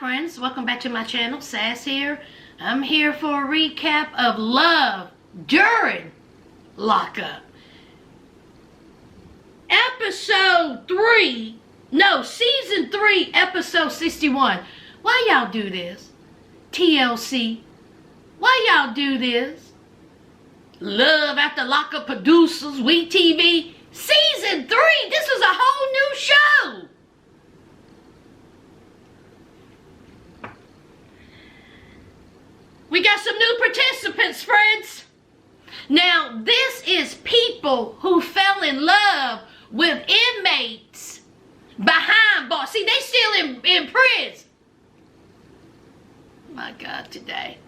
friends, welcome back to my channel. Sass here. I'm here for a recap of love during lockup. Season 3, episode 61. Why y'all do this? TLC. Why y'all do this? Love after lockup producers, We TV. Season 3, this is a whole new show. We got some new participants, friends. Now, this is people who fell in love with inmates behind bars. See, they still in prison. My God, today.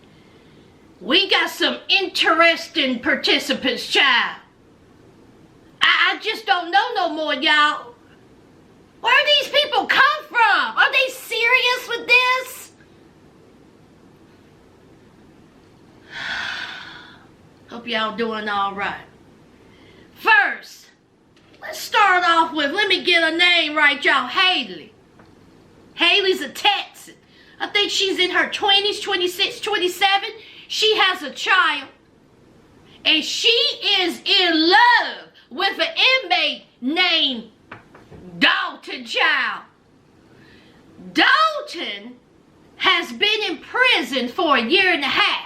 We got some interesting participants, child. I just don't know no more, y'all. Where do these people come from? Are they serious with this? Hope y'all doing all right. First, let's start off with, let me get a name right, y'all. Haley. Haley's a Texan. I think she's in her 20s, 26, 27. She has a child. And she is in love with an inmate named Dalton, child. Dalton has been in prison for a year and a half.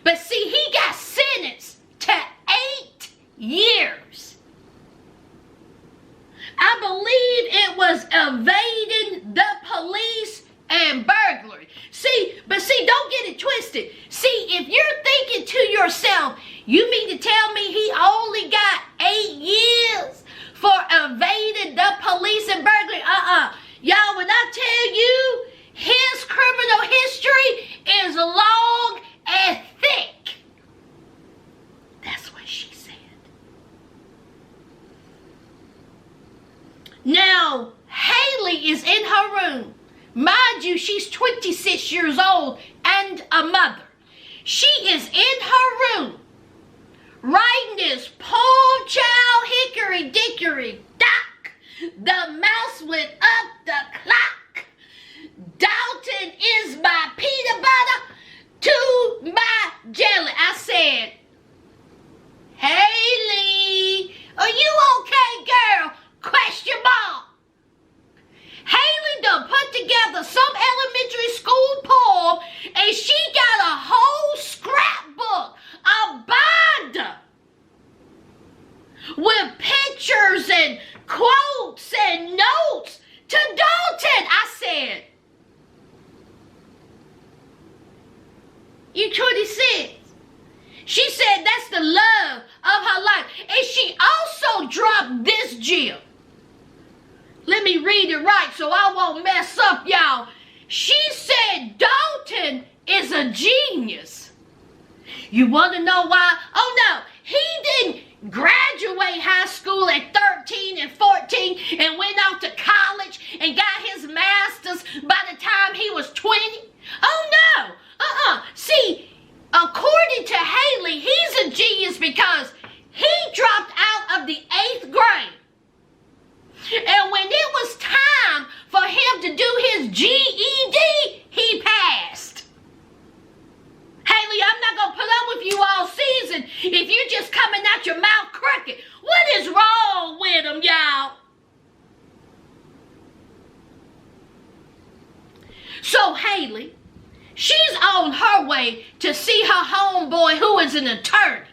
But see, he got sentenced to 8 years. I believe it was evading the police and burglary. See, don't get it twisted. See, if you're thinking to yourself, you mean to tell me he only got 8 years for evading the police and burglary? Y'all, when I tell you, his criminal history is long and thick. That's what she said. Now, Haley is in her room. Mind you, she's 26 years old and a mother. She is in her room writing this poem child hickory dickory dock. The mouse went up the clock. Dalton is my peanut butter to my jelly. I said, Haley, are you okay, girl? Question mark. Haley done put together some elementary school poem, and she got a whole scrapbook, a binder, with pictures and quotes and notes to Dalton. I said, you 26. She said that's the love of her life. And she also dropped this gem. Let me read it right so I won't mess up, y'all. She said Dalton is a genius. You want to know why? Oh no, he didn't graduate high school at 13 and 14 and went off to college and got his master's by the time he was 20. Oh no, See, according to Haley, he's a genius because he dropped out of the 8th grade. And when it was time for him to do his GED, he passed. Haley, I'm not going to put up with you all season if you're just coming out your mouth crooked. What is wrong with him, y'all? So Haley, she's on her way to see her homeboy who is an attorney.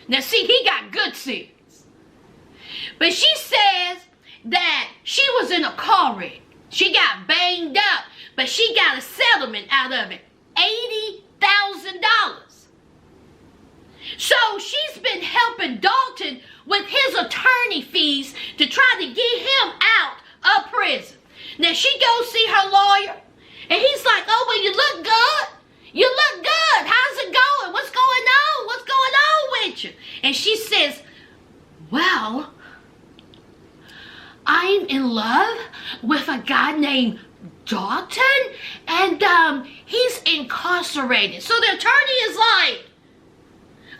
Now see, he got good sense. But she says that she was in a car wreck. She got banged up, but she got a settlement out of it. $80,000. So she's been helping Dalton with his attorney fees to try to get him out of prison. Now she goes see her lawyer, and he's like, oh, well, you look good. You look good. How's it going? What's going on? What's going on with you? And she says, well, I'm in love with a guy named Dalton, and he's incarcerated. So the attorney is like,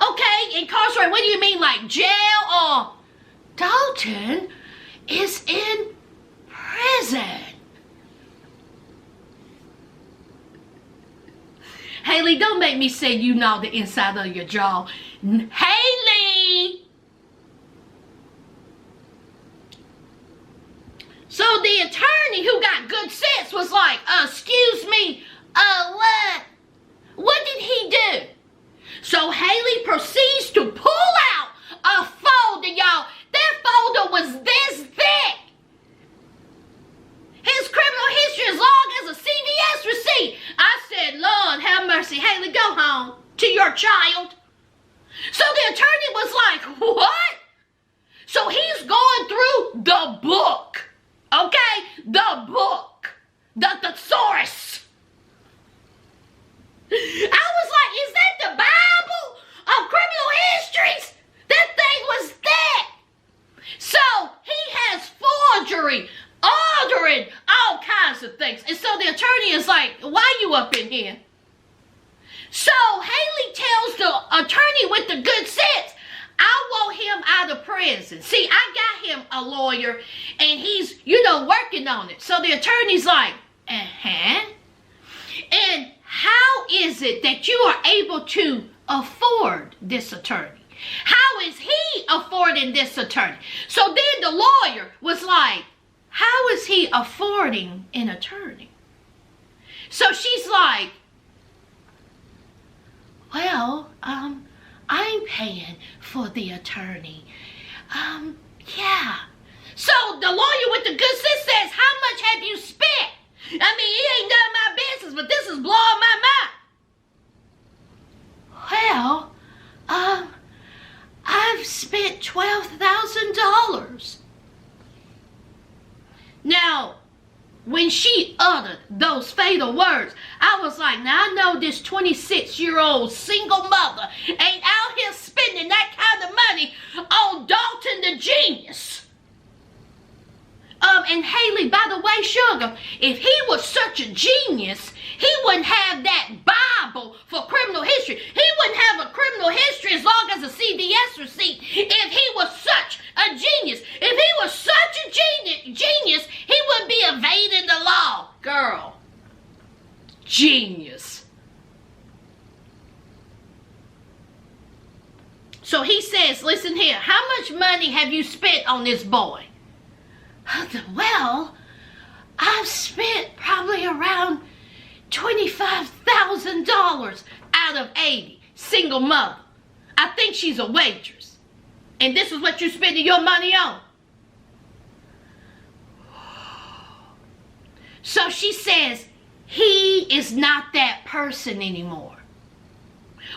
okay, incarcerated, what do you mean, like jail? Or Dalton is in prison. Haley, don't make me say you know the inside of your jaw. Haley! So the attorney who got good sense was like, excuse me, what? What did he do? So Haley proceeds to pull out a folder, y'all. That folder was this thick. His criminal history as long as a CVS receipt. I said, Lord, have mercy. Haley, go home to your child. So the attorney was like, what? So he's going through the book. Okay? The book. The thesaurus. I was like, is that the Bible of criminal histories? That thing was thick. So he has forgery, ordering, all kinds of things. And so the attorney is like, why you up in here? So Haley tells the attorney with the good sense, I want him out of prison. See, I got him a lawyer and he's, working on it. So the attorney's like, And how is it that you are able to afford this attorney? How is he affording this attorney? So then the lawyer was like, how is he affording an attorney? So she's like, well, I'm paying for the attorney. Yeah. So the lawyer with the good sense says, how much have you spent? I mean, it ain't none of my business, but this is blowing my mind. Well, I've spent $12,000. Now, when she uttered those fatal words, I was like, now I know this 26-year-old single mother ain't out here spending that kind of money on Dalton the genius. And Haley, by the way, sugar, if he was such a genius, he wouldn't have that Bible for criminal history. He wouldn't have a criminal history as long as a CVS receipt if he was such a genius. If he was such a genius, he wouldn't be evading the law. Girl, genius. So he says, listen here, how much money have you spent on this boy? Well, I've spent probably around $25,000 out of 80. Single mother. I think she's a waitress. And this is what you're spending your money on. So she says, he is not that person anymore.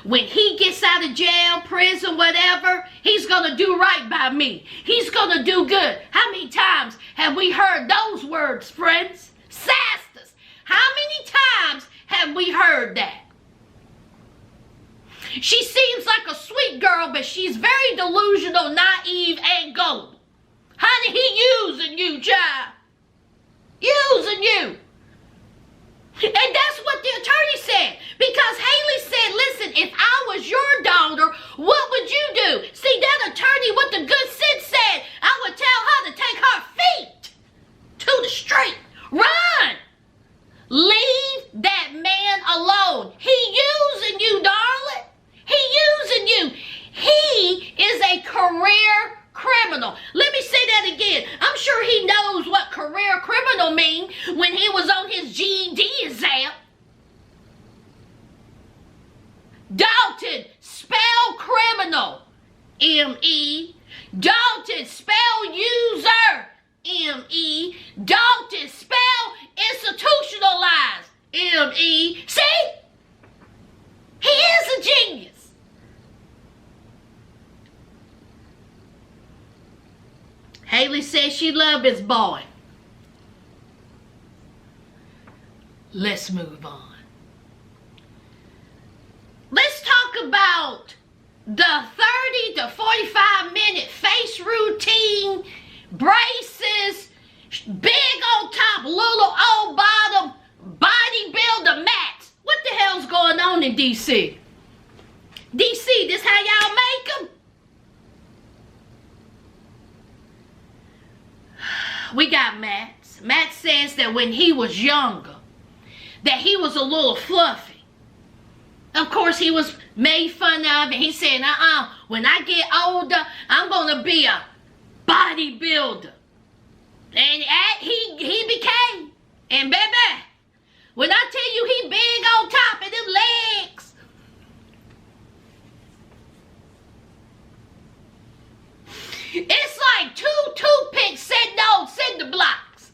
When he gets out of jail, prison, whatever, he's going to do right by me. He's going to do good. How many times have we heard those words, friends? Sasters. How many times have we heard that? She seems like a sweet girl, but she's very delusional, naive, and gullible. Honey, he using you, child. Using you. And that's what the attorney said. Because Haley said, listen, if I was your daughter, what would you do? See, that attorney with the good sense said, I would tell her to take her feet to the street. Run. Leave that man alone. He using you, darling. He using you. He is a career criminal. Let me say that again. I'm sure he knows what career criminal mean when he was on his GED exam. Dalton, spell criminal. M-E. Dalton, spell user. M-E. Dalton, spell institutionalized. M-E. See? He is a genius. Haley says she loved his boy. Let's move on. Let's talk about the 30 to 45 minute face routine, braces, big on top, little on bottom, bodybuilder mats. What the hell's going on in D.C.? D.C., this how y'all make them? We got Matt. Matt says that when he was younger, that he was a little fluffy. Of course, he was made fun of, and he said, when I get older, I'm going to be a bodybuilder. And he became. And baby, when I tell you he big on top of them legs, it's like 2 toothpicks sitting on cinder blocks.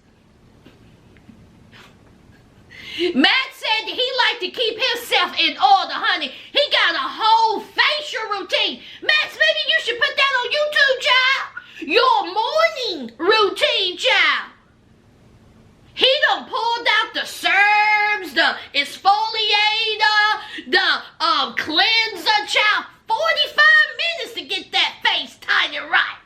Matt said that he liked to keep himself in order, honey. He got a whole facial routine. Max, maybe you should put that on YouTube, child. Your morning routine, child. He done pulled out the serbs, the exfoliator, the cleanser, child. 45 minutes to get that face tight and right.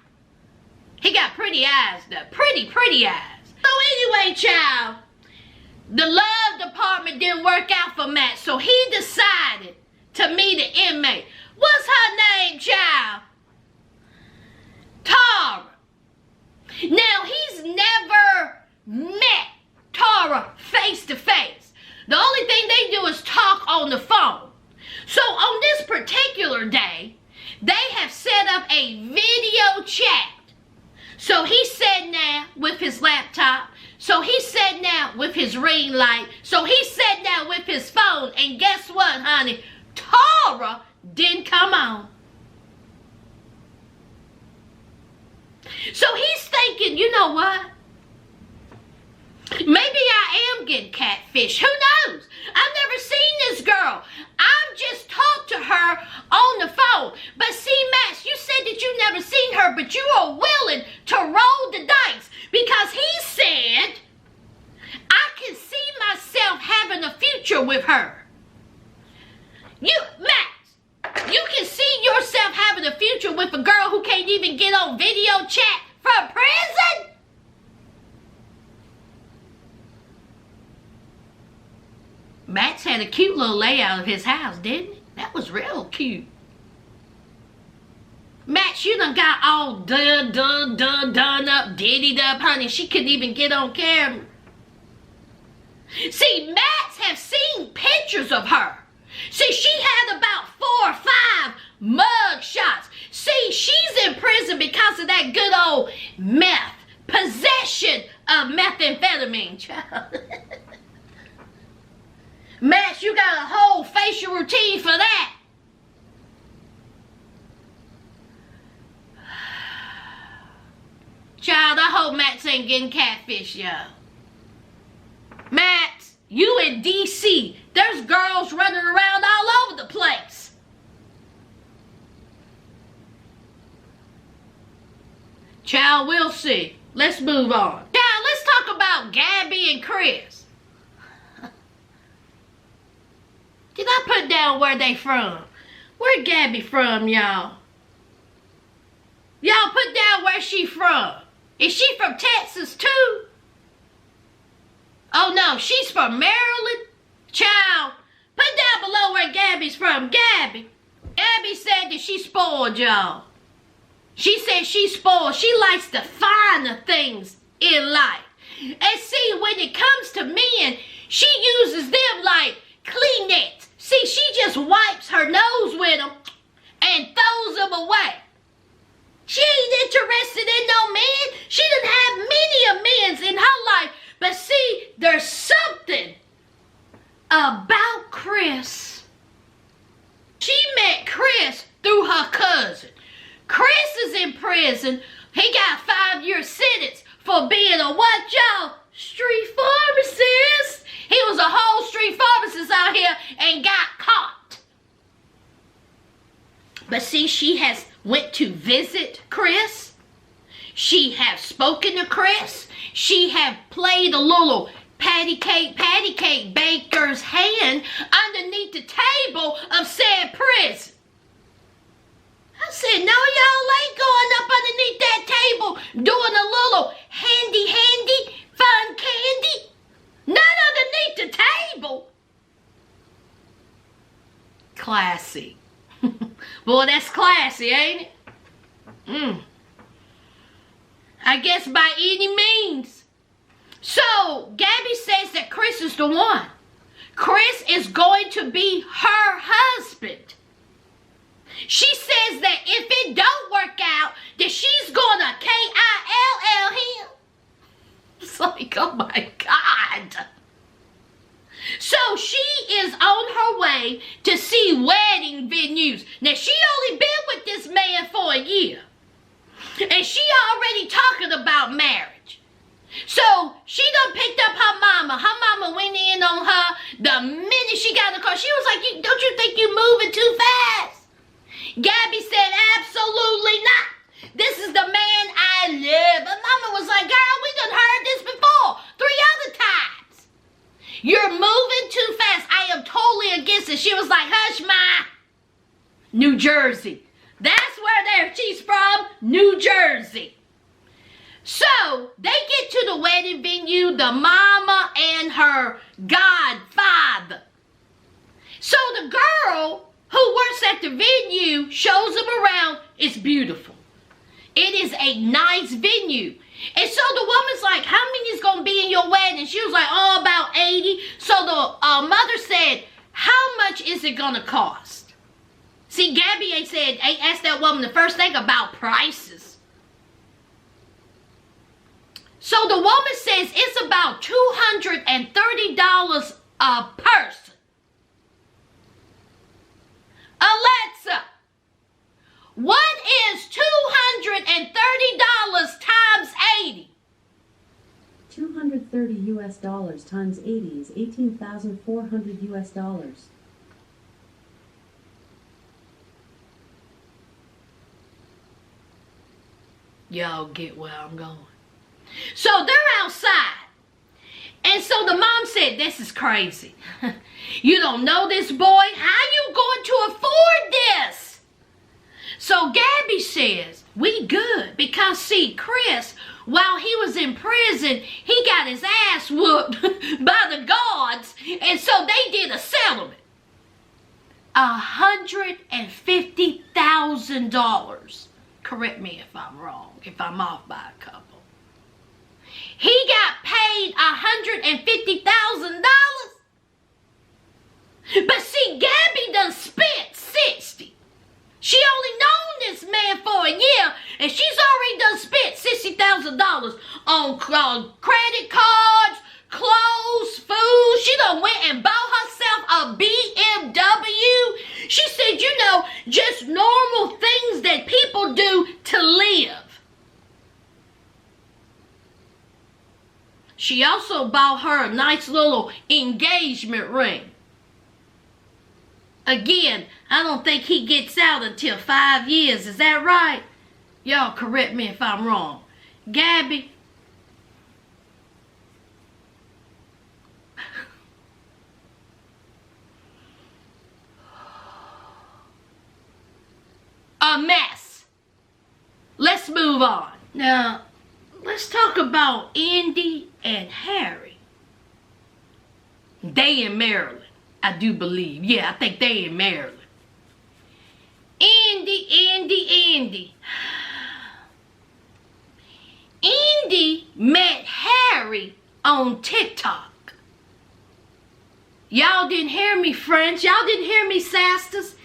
He got pretty eyes, though. Pretty eyes. So anyway, child, the love department didn't work out for Matt, so he decided to meet an inmate. What's her name, child? Tara. Now, he's never met Tara face to face. The only thing they do is talk on the phone. So on this particular day, they have set up a video chat. So he sat down with his laptop. So he sat down with his ring light. So he sat down with his phone. And guess what, honey? Tara didn't come on. So he's thinking, you know what? Maybe I am getting catfish. Who knows? I've never seen this girl. I've just talked to her on the phone. But see, Max, you said that you've never seen her, but you are willing to roll the dice. Because he said, I can see myself having a future with her. Max, you can see yourself having a future with a girl who can't even get on video chat from prison? Max had a cute little layout of his house, didn't he? That was real cute. Max, you done got all done up, diddied up, honey. She couldn't even get on camera. See, Max have seen pictures of her. See, she had about 4 or 5 mug shots. See, she's in prison because of that good old meth. Possession of methamphetamine, child. Max, you got a whole facial routine for that. Child, I hope Max ain't getting catfish, y'all. Max, you in D.C. There's girls running around all over the place. Child, we'll see. Let's move on. Child, let's talk about Gabby and Chris. Did I put down where they from? Where Gabby from, y'all? Y'all put down where she from. Is she from Texas too? Oh no, she's from Maryland. Child, put down below where Gabby's from. Gabby said that she spoiled, y'all. She said she's spoiled. She likes the finer things in life. And see, when it comes to men, she uses them like Kleenex. See, she just wipes her nose with them and throws them away. She ain't interested in no man. She done had many a men's in her life. But see, there's something about Chris. She met Chris through her cousin. Chris is in prison. He got a 5-year sentence for being a what, y'all? Street pharmacist. He was a whole street pharmacist out here and got caught. But see, she has went to visit Chris. She have spoken to Chris. She have played a little patty cake baker's hand underneath the table of said prison. I said, no, y'all ain't going up underneath that table doing a little handy fun candy. Not underneath the table. Classy. Boy, that's classy, ain't it? I guess by any means. So, Gabby says that Chris is the one. Chris is going to be her husband. She says that if it don't work out, that she's gonna kill him. It's like, oh my God. So she is on her way to see wedding venues. Now, she only been with this man for a year. And she already talking about marriage. So she done picked up her mama. Her mama went in on her the minute she got in the car. She was like, don't you think you moving too fast? Gabby said, absolutely not. This is the man I love. And mama was like, girl, we done heard this before 3 other times. You're moving too fast. I am totally against it. She was like, hush, ma. New Jersey. That's where she's from, New Jersey. So, they get to the wedding venue, the mama and her godfather. So, the girl who works at the venue shows them around. It's beautiful. It is a nice venue. And so, the woman's like, how many is going to be in your wedding? She was like, oh, about 80. So, the mother said, how much is it going to cost? See, Gabby ain't asked that woman the first thing about prices. So the woman says it's about $230 a person. Alexa, what is $230 times 80? $230 times 80 is $18,400. Y'all get where I'm going. So they're outside. And so the mom said, this is crazy. You don't know this boy? How you going to afford this? So Gabby says, we good. Because see, Chris, while he was in prison, he got his ass whooped by the guards. And so they did a settlement. $150,000. Correct me if I'm wrong, if I'm off by a couple. He got paid $150,000. But see, Gabby done spent 60. She only known this man for a year, and she's already done spent $60,000 on credit cards, clothes, food. She done went and bought herself a BMW. She said, you know, just normal things that people do to live. She also bought her a nice little engagement ring. Again, I don't think he gets out until 5 years. Is that right? Y'all correct me if I'm wrong. Gabby. A mess. Let's move on. Now, let's talk about Andy and Harry. They in Maryland, I do believe. Yeah, I think they in Maryland. Andy. Andy met Harry on TikTok. Y'all didn't hear me, friends. Y'all didn't hear me, sisters.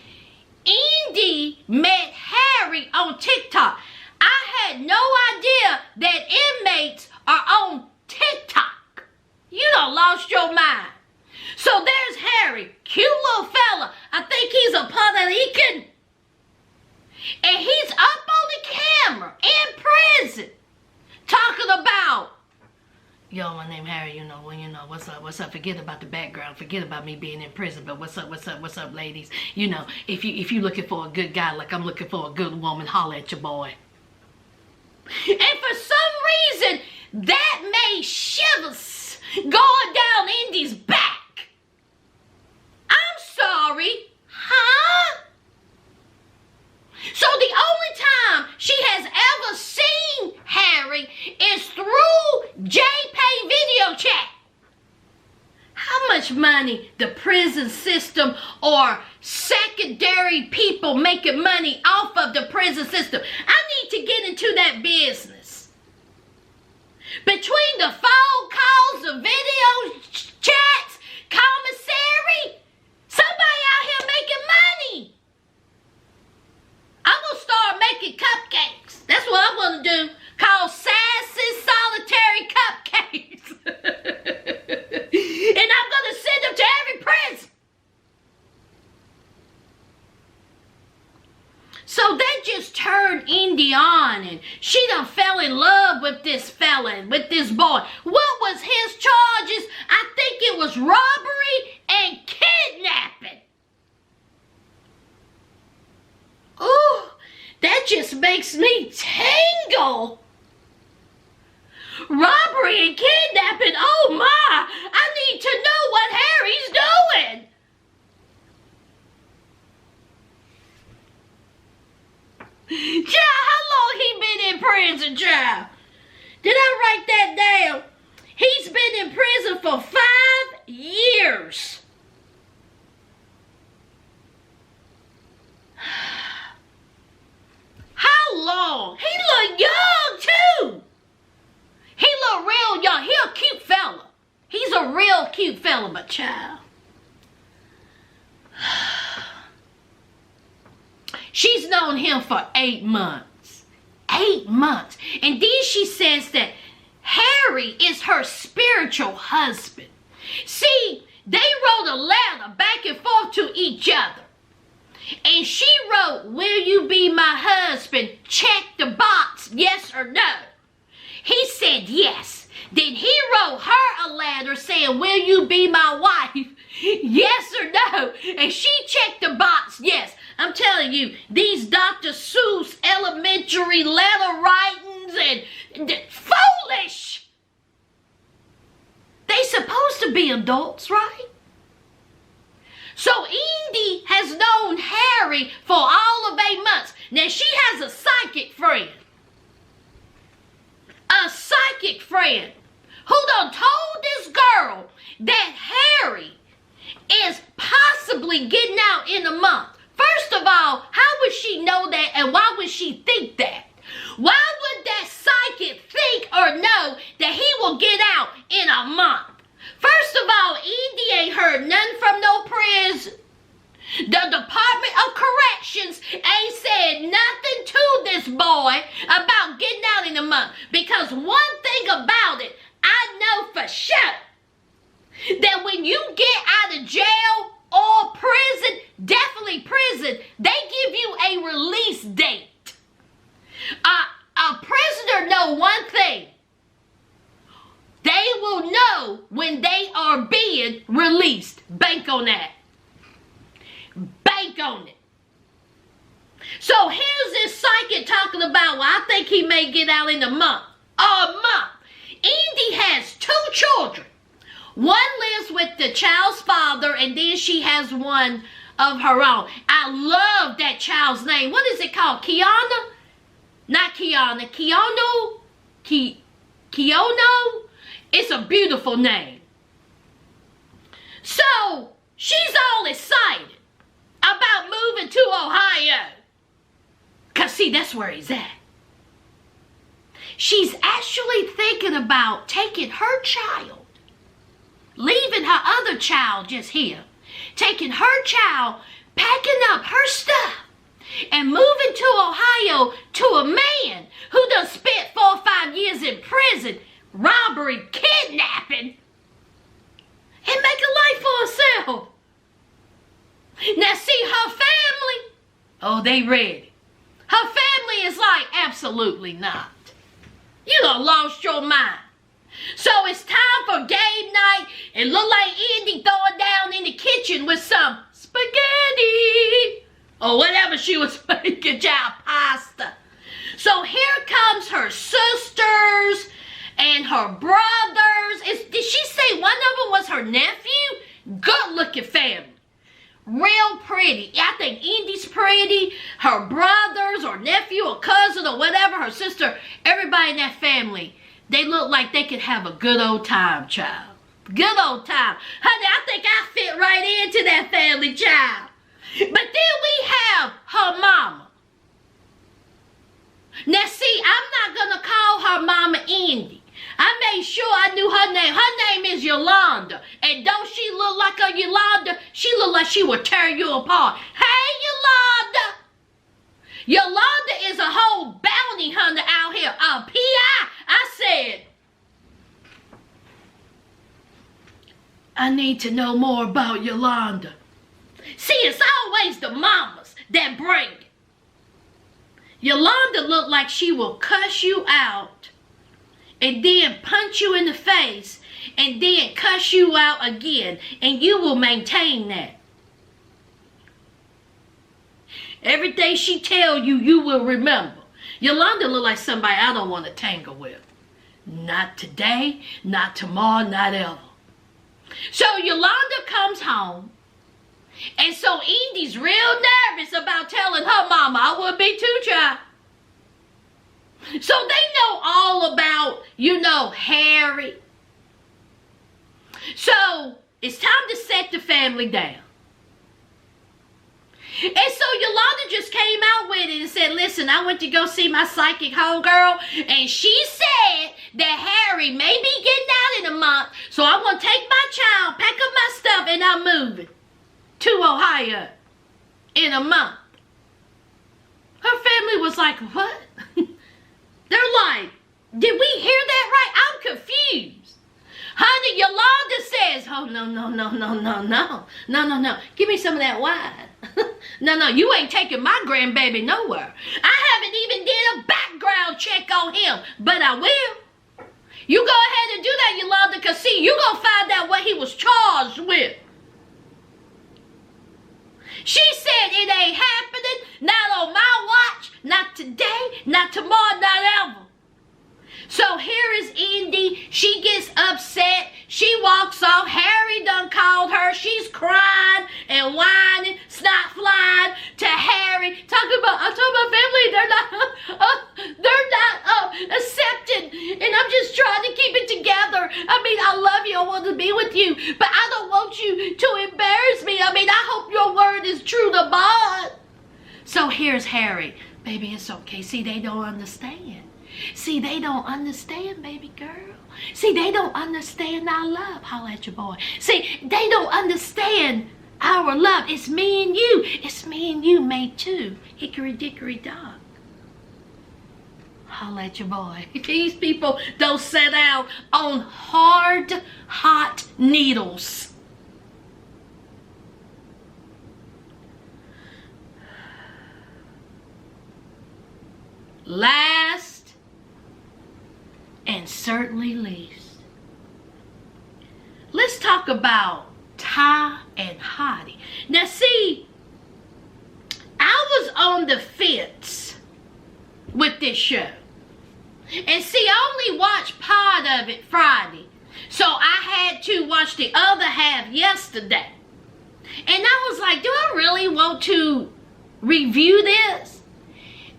Andy met Harry on TikTok. I had no idea that inmates are on TikTok. You done lost your mind. So there's Harry, cute little fella. I think he's a Puerto Rican. And he's up on the camera in prison talking about, yo, my name Harry, you know, what's up, forget about the background, forget about me being in prison, but what's up, ladies? You know, if you looking for a good guy like I'm looking for a good woman, holler at your boy. And for some reason, that made shivers going down Indy's back. I'm sorry, huh? So the only time she has ever seen Harry is through JPay video chat. How much money the prison system or secondary people making money off of the prison system? I need to get into that business. Between the phone calls, the video chats, common sense, She done fell in love with this felon, with this boy. What was his charges? I think it was robbery and kidnapping. Ooh, that just makes me tingle. Robbery and kidnapping, oh my. I need to know what Harry's doing. Child, how long he been in prison, child? Did I write that down? He's been in prison for 5 years. How long? He look young too. He look real young. He a cute fella. He's a real cute fella, but child. She's known him for 8 months. 8 months. And then she says that Harry is her spiritual husband. See, they wrote a letter back and forth to each other. And she wrote, "Will you be my husband? Check the box, yes or no." He said yes. Then he wrote her a letter saying, "Will you be my wife? Yes or no?" And she checked the box, yes. I'm telling you, these Dr. Seuss elementary letter writings and foolish. They supposed to be adults, right? So Indy has known Harry for all of 8 months. Now she has a psychic friend. A psychic friend who done told this girl that Harry is possibly getting out in a month. First of all, how would she know that and why would she think that? Why would that psychic think or know that he will get out in a month? First of all, Indy ain't heard nothing from no prison. The Department of Corrections ain't said nothing to this boy about getting out in a month. Because one thing about it, I know for sure that when you get out of jail or prison, definitely prison, they give you a release date. A prisoner know one thing. They will know when they are being released. Bank on that. Bank on it. So here's this psychic talking about, well, I think he may get out in a month. A month. Indy has 2 children. One lives with the child's father, and then she has one of her own. I love that child's name. What is it called? Kiana? Not Kiana. Kiono? Kiono? It's a beautiful name. So, she's all excited about moving to Ohio. Because, see, that's where he's at. She's actually thinking about taking her child, leaving her other child just here, taking her child, packing up her stuff, and moving to Ohio to a man who done spent 4 or 5 years in prison, robbery, kidnapping, and make a life for herself. Now see, her family, oh, they ready. Her family is like, absolutely not. You done lost your mind. So it's time for game night. It look like Indy throwing down in the kitchen with some spaghetti or whatever she was making, child, pasta. So here comes her sisters and her brothers. Did she say one of them was her nephew? Good looking family. Real pretty. I think Indy's pretty. Her brothers or nephew or cousin or whatever, her sister, everybody in that family, they look like they could have a good old time, child. Good old time. Honey, I think I fit right into that family, child. But then we have her mama. Now see, I'm not going to call her mama Indy. I made sure I knew her name. Her name is Yolanda. And don't she look like a Yolanda? She look like she would tear you apart. Hey, Yolanda. Yolanda is a whole bounty hunter out here. A P.I. I said, I need to know more about Yolanda. See, it's always the mamas that bring it. Yolanda looked like she will cuss you out and then punch you in the face and then cuss you out again, and you will maintain that. Everything she tell you, you will remember. Yolanda look like somebody I don't want to tangle with. Not today, not tomorrow, not ever. So Yolanda comes home, and so Edie's real nervous about telling her mama, I would be too, child. So they know all about, Harry. So it's time to set the family down. And so Yolanda just came out with it and said, listen, I went to go see my psychic homegirl, and she said that Harry may be getting out in a month, so I'm going to take my child, pack up my stuff, and I'm moving to Ohio in a month. Her family was like, what? They're like, did we hear that right? I'm confused. Honey, Yolanda says, oh, no. Give me some of that wine. No, you ain't taking my grandbaby nowhere. I haven't even did a background check on him, but I will. You go ahead and do that, Yolanda, because see, you going to find out what he was charged with. She said it ain't happening, not on my watch, not today, not tomorrow, not ever. So here is Indy. She gets upset. She walks off. Harry done called her. She's crying and whining, snot flying to Harry. I told my family they're not accepted, and I'm just trying to keep it together. I mean, I love you. I want to be with you, but I don't want you to embarrass me. I mean, I hope your word is true to bond. So here's Harry. Baby, it's okay. See, they don't understand. See, they don't understand, baby girl. See, they don't understand our love. Holla at your boy. See, they don't understand our love. It's me and you. It's me and you made two. Hickory dickory dock. Holla at your boy. These people don't set out on hard, hot needles. Last and certainly least, let's talk about Ty and Hottie. Now see, I was on the fence with this show. And see, I only watched part of it Friday. So I had to watch the other half yesterday. And I was like, do I really want to review this?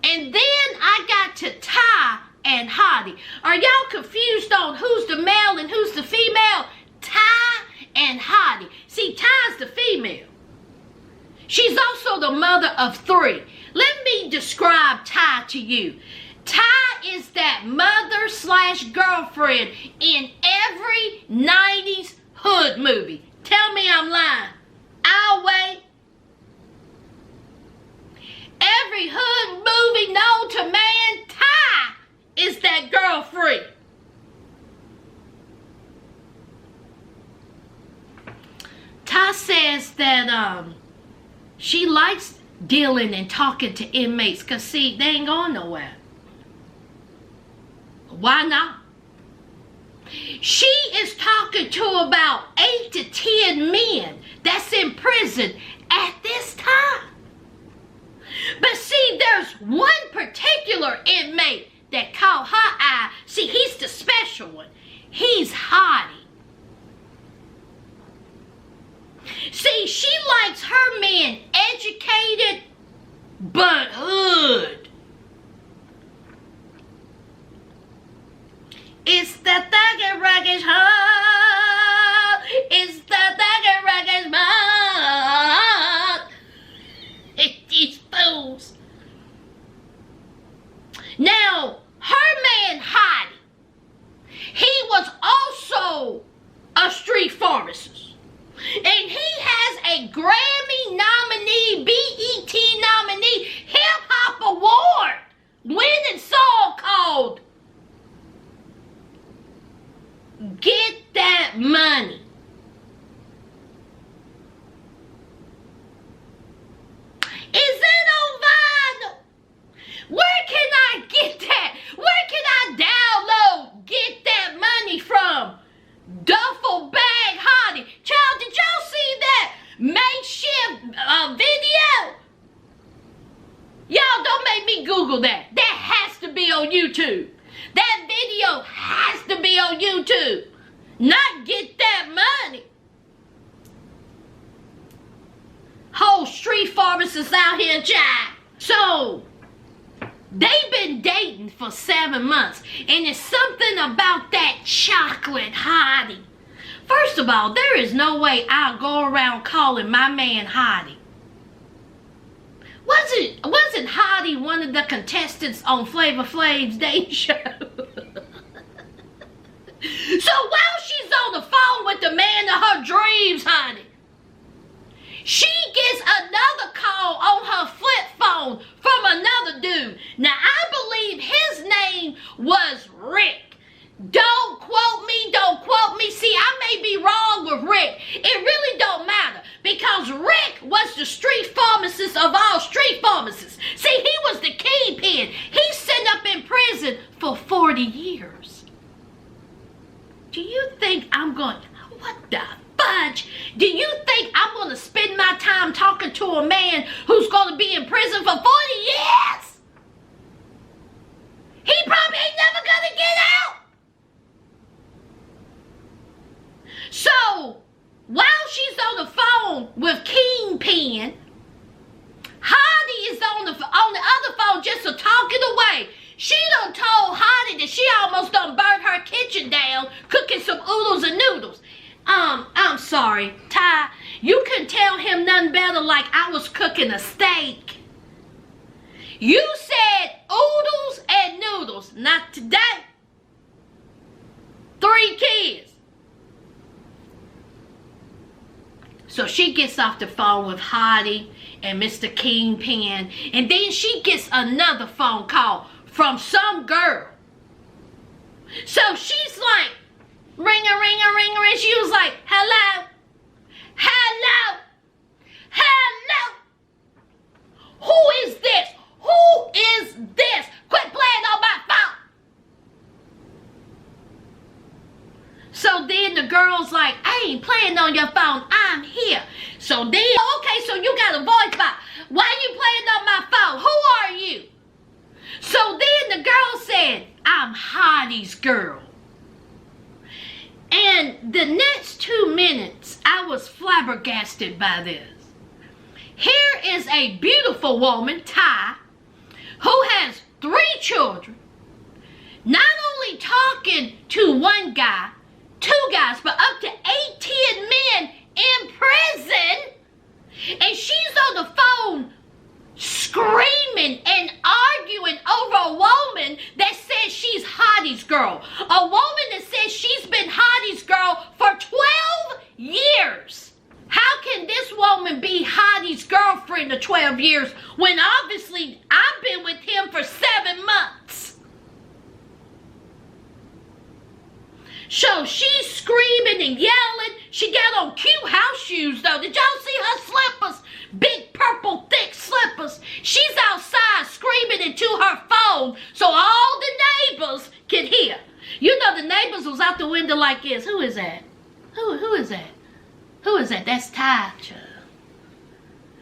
And then I got to Ty and Hottie. Are y'all confused on who's the male and who's the female? Ty and Hottie. See, Ty's the female. She's also the mother of three. Let me describe Ty to you. Ty is that mother/girlfriend in every 90s hood movie. Tell me I'm lying. I'll wait. Every hood movie known to man, Ty is that girlfriend. Ty says that she likes dealing and talking to inmates because, see, they ain't going nowhere. Why not? She is talking to about 8 to 10 men that's in prison at this time. But see, there's one particular inmate that caught her eye. See, he's the special one. He's Hottie. See, she likes her men educated but hood. It's the thugger rugged heart. It's the thugger rugged heart. These fools. Now, her man Hottie, he was also a street pharmacist. And he has a Grammy nominee, BET nominee, hip hop award winning song called Get That Money. Is it on vinyl? Where on YouTube. That video has to be on YouTube. Not get that money. Whole street pharmacists out here, child. So, they've been dating for 7 months. And it's something about that chocolate hottie. First of all, there is no way I'll go around calling my man hottie. Wasn't Hottie one of the contestants on Flavor Flav's dating show? So while she's on the phone with the man of her dreams, honey, she gets another call on her flip phone from another dude. Now, I believe his name was Rick. Don't quote me, don't quote me. See, I may be wrong with Rick. It really don't matter because Rick was the street pharmacist of all street pharmacists. See, he was the kingpin. He's sitting up in prison for 40 years. Do you think I'm going, what the fudge? Do you think I'm going to spend my time talking to a man who's going to be in prison for 40 years? He probably ain't never going to get out. So, while she's on the phone with Kingpin, Hottie is on the other phone just a talking away. She done told Hottie that she almost done burnt her kitchen down cooking some oodles and noodles. I'm sorry, Ty, you couldn't tell him nothing better like I was cooking a steak. You said oodles and noodles, not today. 3 kids. So she gets off the phone with Hottie and Mr. Kingpin, and then she gets another phone call from some girl. So she's like, ringer, ringer, ringer, and she was like, hello, hello, hello. Who is this? Who is this? Quit playing on my phone. So then the girl's like, I ain't playing on your phone. I'm here. So then, okay, so you got a voice box. Why are you playing on my phone? Who are you? So then the girl said, I'm Hottie's girl. And the next 2 minutes, I was flabbergasted by this. Here is a beautiful woman, Ty, who has 3 children, not only talking to one guy, 2 guys, but up to 18 men in prison. And she's on the phone screaming and arguing over a woman that says she's Hottie's girl. A woman that says she's been Hottie's girl for 12 years. How can this woman be Hottie's girlfriend of 12 years when obviously I've been with him for 7 months? So she's screaming and yelling. She got on cute house shoes though. Did y'all see her slippers? Big purple thick slippers. She's outside screaming into her phone so all the neighbors can hear. You know the neighbors was out the window like this. Who is that? Who is that? Who is that? That's Ty.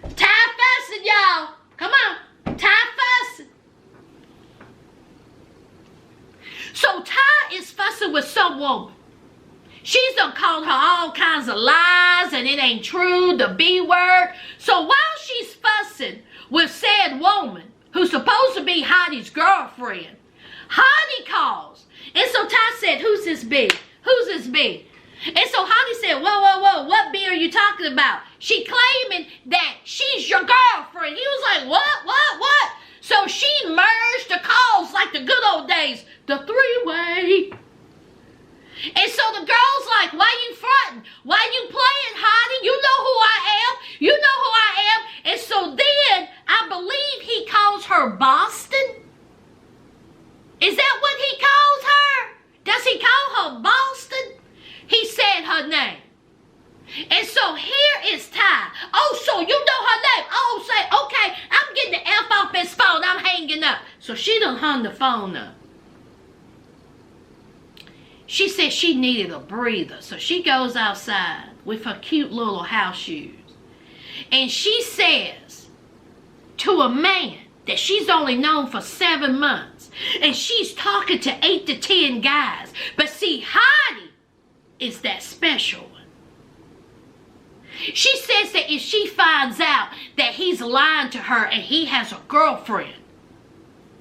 Ty fussing, y'all. Come on. Ty fussing. So Ty is fussing with some woman. She's done called her all kinds of lies and it ain't true, the B word. So while she's fussing with said woman, who's supposed to be Hottie's girlfriend, Hottie calls. And so Ty said, who's this B? Who's this B? And so Hottie said, whoa, whoa, whoa, what B are you talking about? She claiming that she's your girlfriend. He was like, what? So she merged the calls like the good old days, the 3-way. And so the girl's like, why you fronting? Why you playing, Hottie? You know who I am. You know who I am. And so then I believe he calls her Boston. Is that what he calls her? Does he call her Boston? He said her name. And so here is Ty. Oh, so you know her name. Oh, say, okay, I'm getting the F off his phone. I'm hanging up. So she done hung the phone up. She said she needed a breather. So she goes outside with her cute little house shoes. And she says to a man that she's only known for 7 months. And she's talking to 8 to 10 guys. But see, Heidi is that special one. She says that if she finds out that he's lying to her and he has a girlfriend,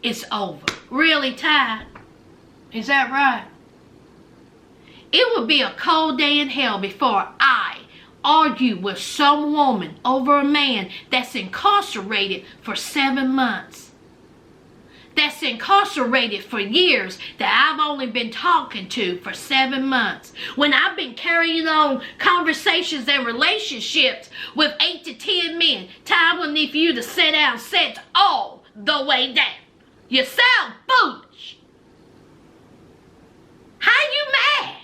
it's over. Really, Ty? Is that right? It would be a cold day in hell before I argue with some woman over a man that's incarcerated for 7 months. That's incarcerated for years, that I've only been talking to for 7 months. When I've been carrying on conversations and relationships with 8 to 10 men. Time will need for you to sit down, sit all the way down. You sound foolish. How you mad?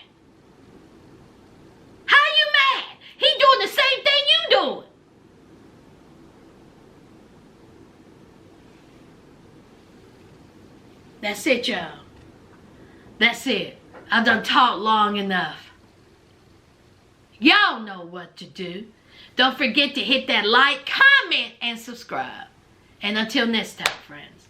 How you mad? He doing the same thing you doing. That's it, y'all. That's it. I done talked long enough. Y'all know what to do. Don't forget to hit that like, comment, and subscribe. And until next time, friends.